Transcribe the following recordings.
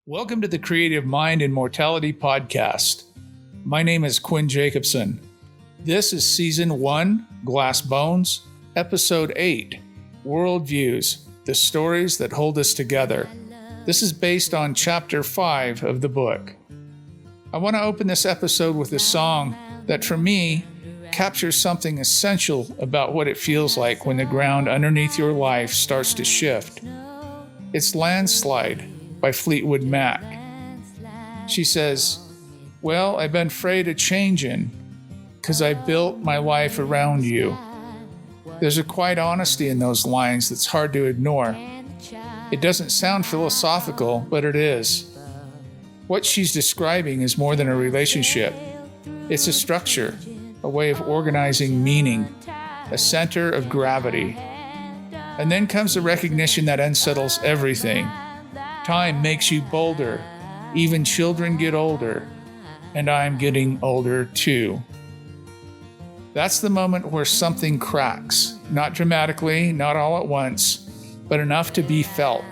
Welcome to the Creative Mind and Mortality podcast. My name is Quinn Jacobson. This is Season 1, Glass Bones, Episode 8, Worldviews, the stories that hold us together. This is based on Chapter 5 of the book. I want to open this episode with a song that, for me, captures something essential about what it feels like when the ground underneath your life starts to shift. It's Landslide by Fleetwood Mac. She says, "Well, I've been afraid of changing, 'cause I built my life around you." There's a quiet honesty in those lines that's hard to ignore. It doesn't sound philosophical, but it is. What she's describing is more than a relationship. It's a structure, a way of organizing meaning, a center of gravity. And then comes the recognition that unsettles everything. Time makes you bolder. Even children get older. And I'm getting older too. That's the moment where something cracks. Not dramatically, not all at once, but enough to be felt.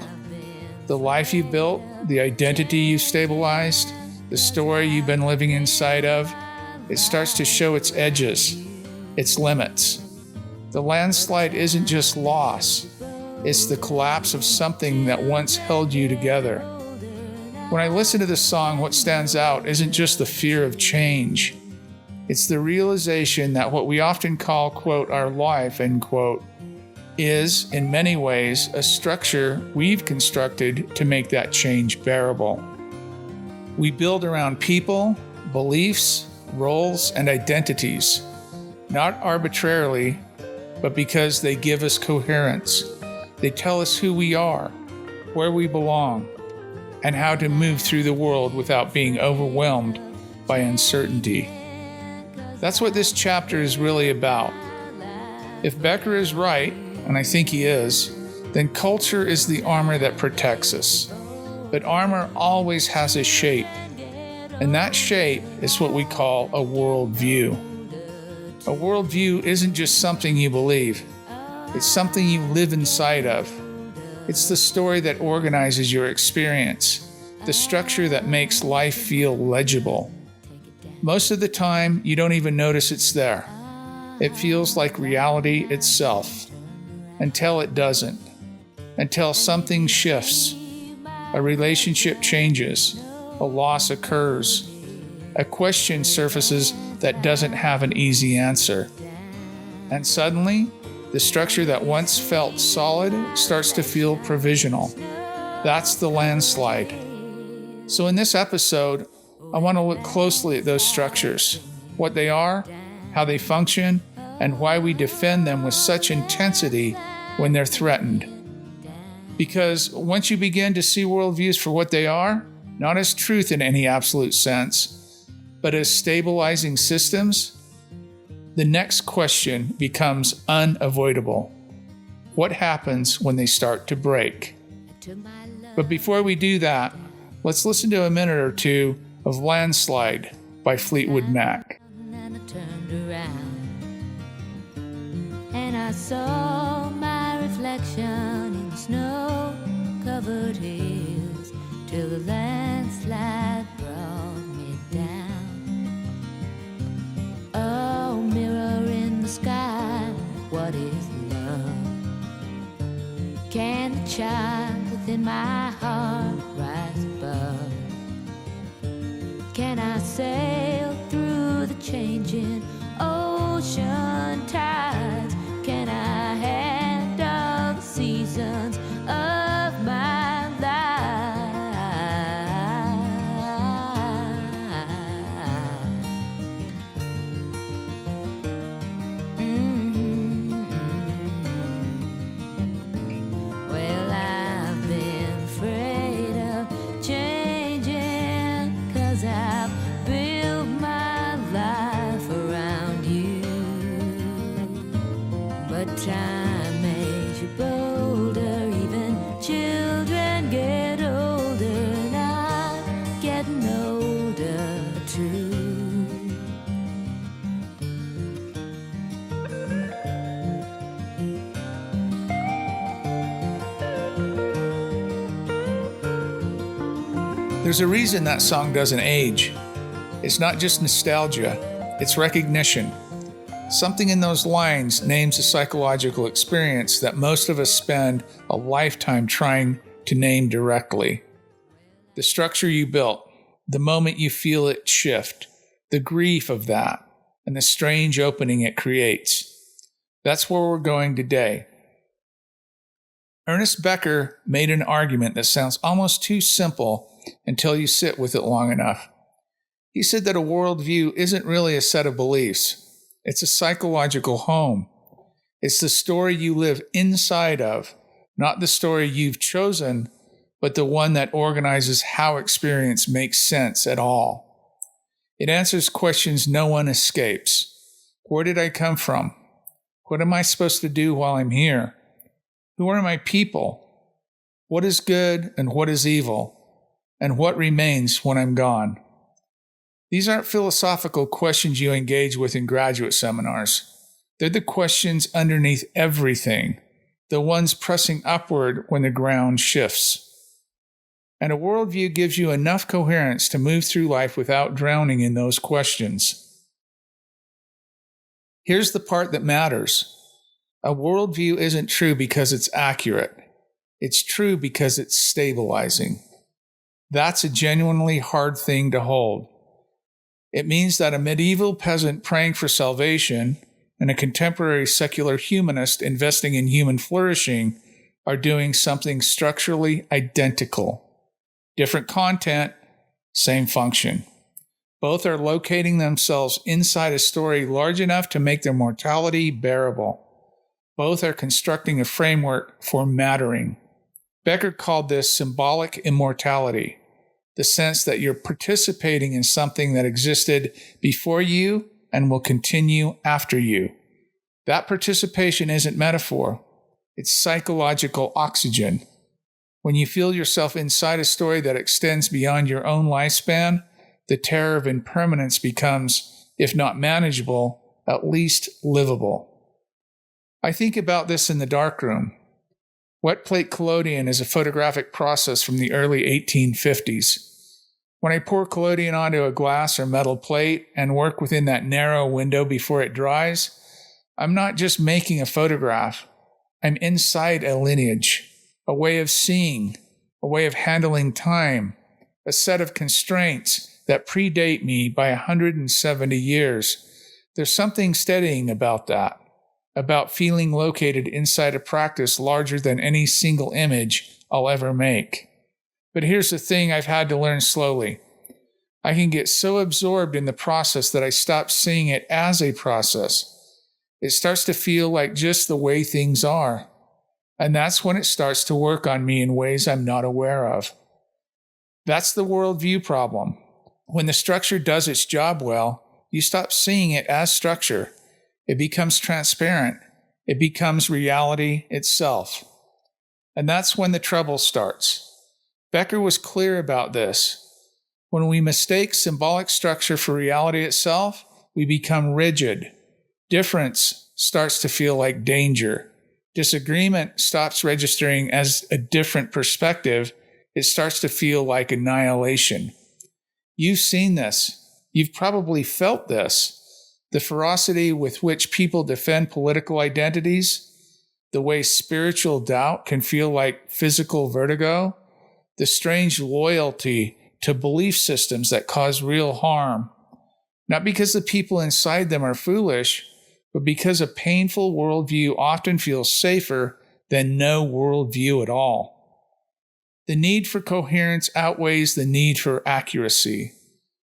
The life you built, the identity you stabilized, the story you've been living inside of, it starts to show its edges, its limits. The landslide isn't just loss. It's the collapse of something that once held you together. When I listen to this song, what stands out isn't just the fear of change. It's the realization that what we often call, quote, our life, end quote, is, in many ways, a structure we've constructed to make that change bearable. We build around people, beliefs, roles, and identities, not arbitrarily, but because they give us coherence. They tell us who we are, where we belong, and how to move through the world without being overwhelmed by uncertainty. That's what this chapter is really about. If Becker is right, and I think he is, then culture is the armor that protects us. But armor always has a shape, and that shape is what we call a worldview. A worldview isn't just something you believe. It's something you live inside of. It's the story that organizes your experience, the structure that makes life feel legible. Most of the time, you don't even notice it's there. It feels like reality itself, until it doesn't, until something shifts, a relationship changes, a loss occurs, a question surfaces that doesn't have an easy answer. And suddenly, the structure that once felt solid starts to feel provisional. That's the landslide. So in this episode, I want to look closely at those structures, what they are, how they function, and why we defend them with such intensity when they're threatened. Because once you begin to see worldviews for what they are, not as truth in any absolute sense, but as stabilizing systems, the next question becomes unavoidable. What happens when they start to break? But before we do that, let's listen to a minute or two of Landslide by Fleetwood Mac. And I turned around, and I saw my reflection in snow-covered hills, till the landslide brought me down. Oh, mirror in the sky, what is love? Can the child within my heart rise above? Can I sail through the changing ocean tides? Can I handle the seasons of my life? Well, I've been afraid of changing, 'cause I've built my life around you. There's a reason that song doesn't age. It's not just nostalgia, it's recognition. Something in those lines names a psychological experience that most of us spend a lifetime trying to name directly. The structure you built, the moment you feel it shift, the grief of that, and the strange opening it creates. That's where we're going today. Ernest Becker made an argument that sounds almost too simple until you sit with it long enough. He said that a worldview isn't really a set of beliefs. It's a psychological home. It's the story you live inside of, not the story you've chosen, but the one that organizes how experience makes sense at all. It answers questions no one escapes. Where did I come from? What am I supposed to do while I'm here? Who are my people? What is good and what is evil? And what remains when I'm gone? These aren't philosophical questions you engage with in graduate seminars. They're the questions underneath everything, the ones pressing upward when the ground shifts. And a worldview gives you enough coherence to move through life without drowning in those questions. Here's the part that matters. A worldview isn't true because it's accurate. It's true because it's stabilizing. That's a genuinely hard thing to hold. It means that a medieval peasant praying for salvation and a contemporary secular humanist investing in human flourishing are doing something structurally identical. Different content, same function. Both are locating themselves inside a story large enough to make their mortality bearable. Both are constructing a framework for mattering. Becker called this symbolic immortality, the sense that you're participating in something that existed before you and will continue after you. That participation isn't metaphor. It's psychological oxygen. When you feel yourself inside a story that extends beyond your own lifespan, the terror of impermanence becomes, if not manageable, at least livable. I think about this in the darkroom. Wet plate collodion is a photographic process from the early 1850s. When I pour collodion onto a glass or metal plate and work within that narrow window before it dries, I'm not just making a photograph. I'm inside a lineage, a way of seeing, a way of handling time, a set of constraints that predate me by 170 years. There's something steadying about that, about feeling located inside a practice larger than any single image I'll ever make. But here's the thing I've had to learn slowly. I can get so absorbed in the process that I stop seeing it as a process. It starts to feel like just the way things are. And that's when it starts to work on me in ways I'm not aware of. That's the worldview problem. When the structure does its job well, you stop seeing it as structure. It becomes transparent. It becomes reality itself. And that's when the trouble starts. Becker was clear about this. When we mistake symbolic structure for reality itself, we become rigid. Difference starts to feel like danger. Disagreement stops registering as a different perspective. It starts to feel like annihilation. You've seen this. You've probably felt this. The ferocity with which people defend political identities, the way spiritual doubt can feel like physical vertigo, the strange loyalty to belief systems that cause real harm, not because the people inside them are foolish, but because a painful worldview often feels safer than no worldview at all. The need for coherence outweighs the need for accuracy.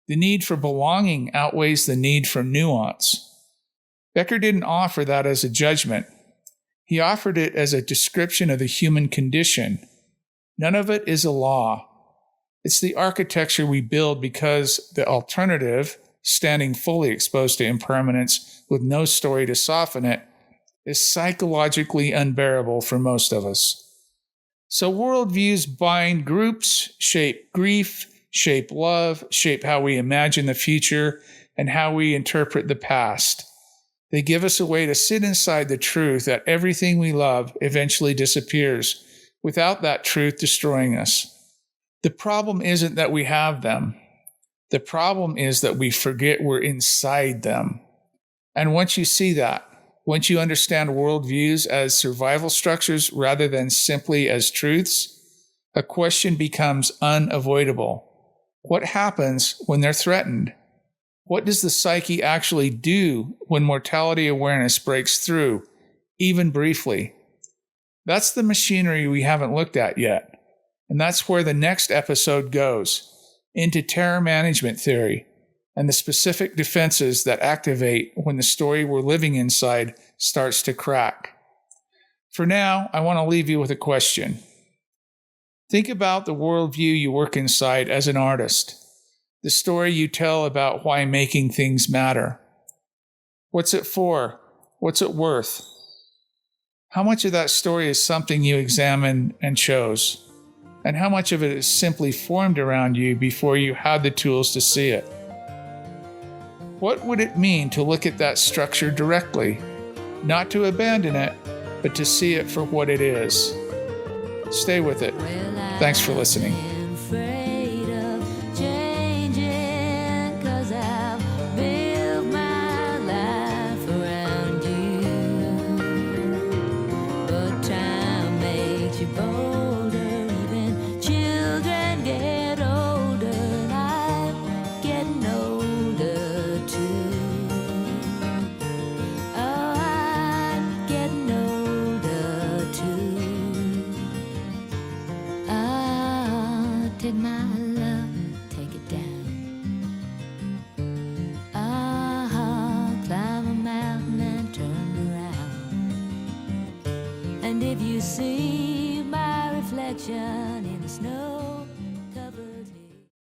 The need for belonging outweighs the need for nuance. Becker didn't offer that as a judgment. He offered it as a description of the human condition. None of it is a law. It's the architecture we build because the alternative, standing fully exposed to impermanence with no story to soften it, is psychologically unbearable for most of us. So worldviews bind groups, shape grief, shape love, shape how we imagine the future, and how we interpret the past. They give us a way to sit inside the truth that everything we love eventually disappears, without that truth destroying us. The problem isn't that we have them. The problem is that we forget we're inside them. And once you see that, once you understand worldviews as survival structures rather than simply as truths, a question becomes unavoidable. What happens when they're threatened? What does the psyche actually do when mortality awareness breaks through, even briefly? That's the machinery we haven't looked at yet. And that's where the next episode goes, into terror management theory and the specific defenses that activate when the story we're living inside starts to crack. For now, I want to leave you with a question. Think about the worldview you work inside as an artist, the story you tell about why making things matter. What's it for? What's it worth? How much of that story is something you examined and chose? And how much of it is simply formed around you before you had the tools to see it? What would it mean to look at that structure directly? Not to abandon it, but to see it for what it is. Stay with it. Thanks for listening. Take my love, take it down. Climb a mountain and turn around. And if you see my reflection in the snow,